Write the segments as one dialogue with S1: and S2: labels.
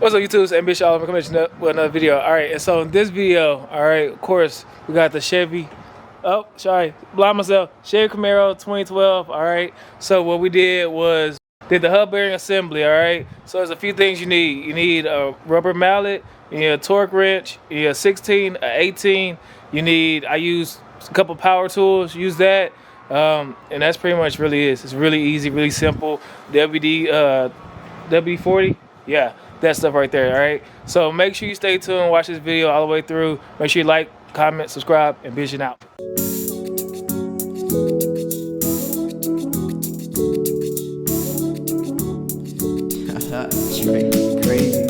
S1: What's up, YouTube? It's Ambition. I'm coming with another video. All right, and so in this video, all right, of course, we got the Chevy. Oh, sorry, blind myself. Chevy Camaro 2012. All right. So what we did was did the hub bearing assembly. All right. So there's a few things you need. You need a rubber mallet. You need a torque wrench. You need a 16, a 18. You need. I used a couple power tools. Use that. And that's pretty much really is. It's really easy, really simple. WD-40. Yeah, that stuff right there. All right. So make sure you stay tuned. Watch this video all the way through. Make sure you like, comment, subscribe, and vision out.
S2: Crazy.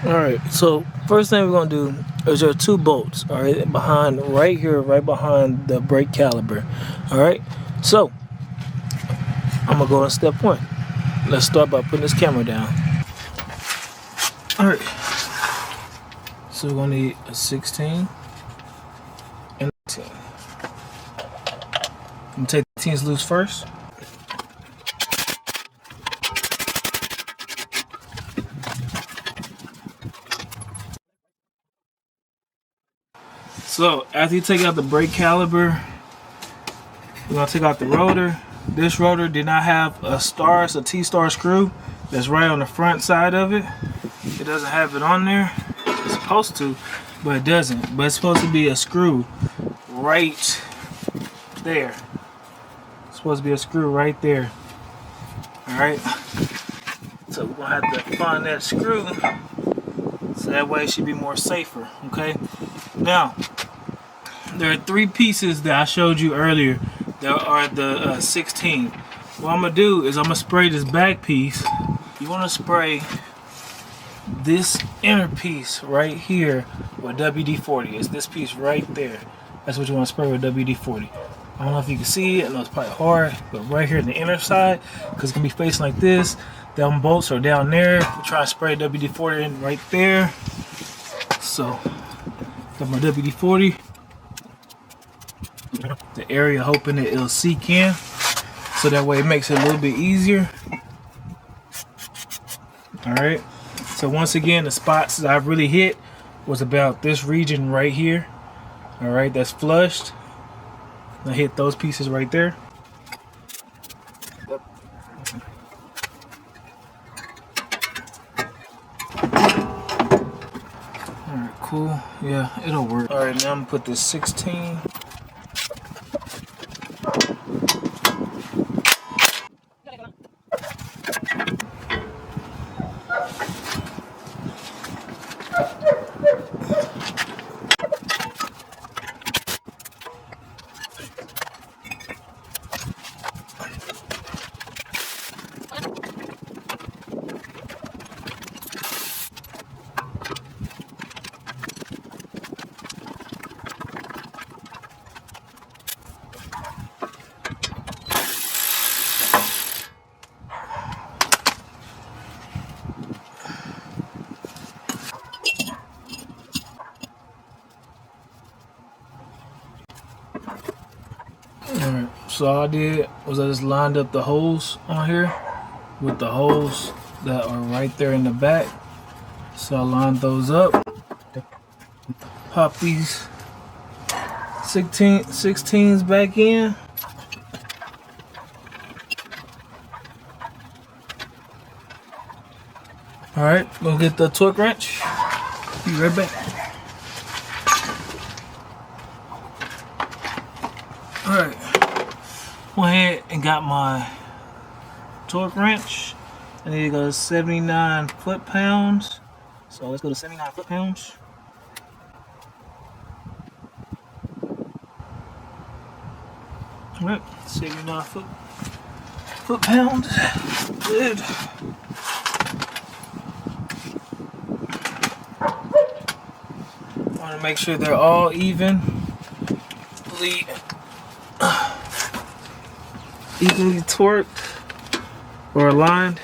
S1: All right, so first thing we're gonna do is there are two bolts, all right, behind right here, right behind the brake caliper. All right, so I'm gonna go on step one. Let's start by putting this camera down. All right, so we're gonna need a 16 and 18. I'm gonna take the 18s loose first. So after you take out the brake caliper, we're gonna take out the rotor. This rotor did not have a star, it's a T-star screw that's right on the front side of it. It doesn't have it on there. It's supposed to, but it doesn't. But it's supposed to be a screw right there. It's supposed to be a screw right there. Alright. So we're gonna have to find that screw so that way it should be more safer. Okay. Now, there are three pieces that I showed you earlier that are the 16. What I'm gonna do is I'm gonna spray this back piece. You wanna spray this inner piece right here with WD-40. It's this piece right there. That's what you wanna spray with WD-40. I don't know if you can see it. I know it's probably hard, but right here in the inner side, because it's gonna be facing like this. Them bolts are down there. We try to spray WD-40 in right there. So, got my WD-40. The area, hoping that it'll seek in, so that way it makes it a little bit easier. All right. So once again, the spots that I've really hit was about this region right here. All right, that's flushed. I hit those pieces right there. All right, cool. Yeah, it'll work. All right, now I'm gonna put this 16. Alright, so all I did was I just lined up the holes on here with the holes that are right there in the back. So I lined those up. Pop these 16s back in. Alright, gonna get the torque wrench. Be right back. Alright, went ahead and got my torque wrench. I need to go to 79 foot-pounds. So let's go to 79 foot-pounds. Alright, 79 foot-pounds. Good. Want to make sure they're all evenly torqued or aligned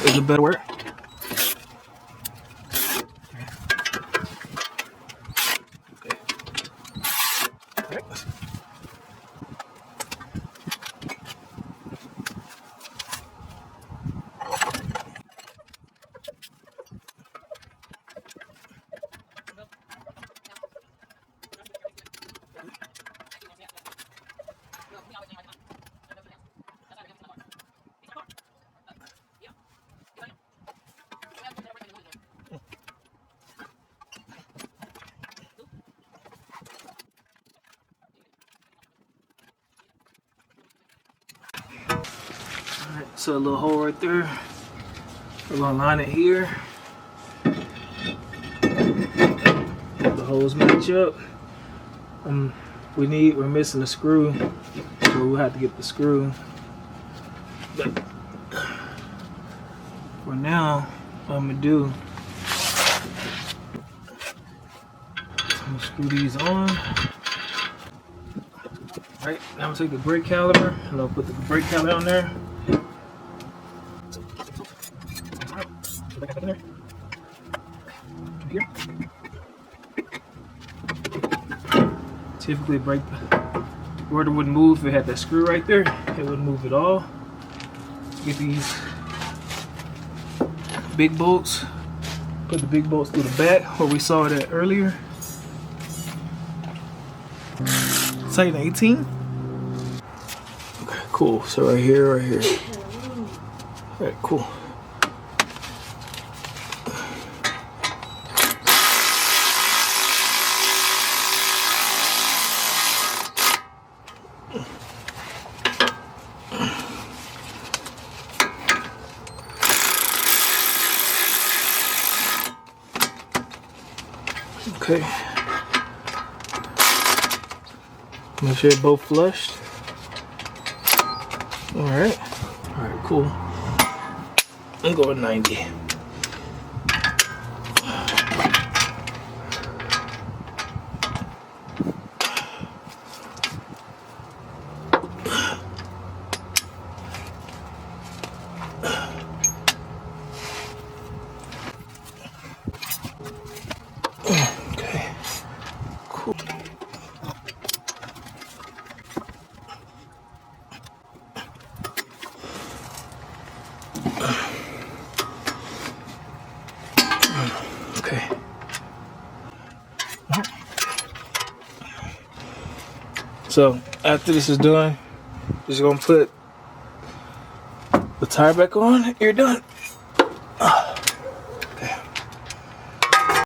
S1: is a better word. So a little hole right there. We're gonna line it here. The holes match up. We're missing a screw, so we'll have to get the screw. But for now, what I'm gonna do, I'm gonna screw these on. Right, now I'm gonna take the brake caliper and I'll put the brake caliper on there. Typically, brake rotor wouldn't move if it had that screw right there. It wouldn't move at all. Get these big bolts. Put the big bolts through the back where we saw it at earlier. Tighten 18. Okay, cool. So right here, right here. All right, cool. Okay. Make sure they're both flushed. Alright. Alright, cool. I'm going 90. Okay. Cool. Okay. So after this is done, just gonna put the tire back on. You're done.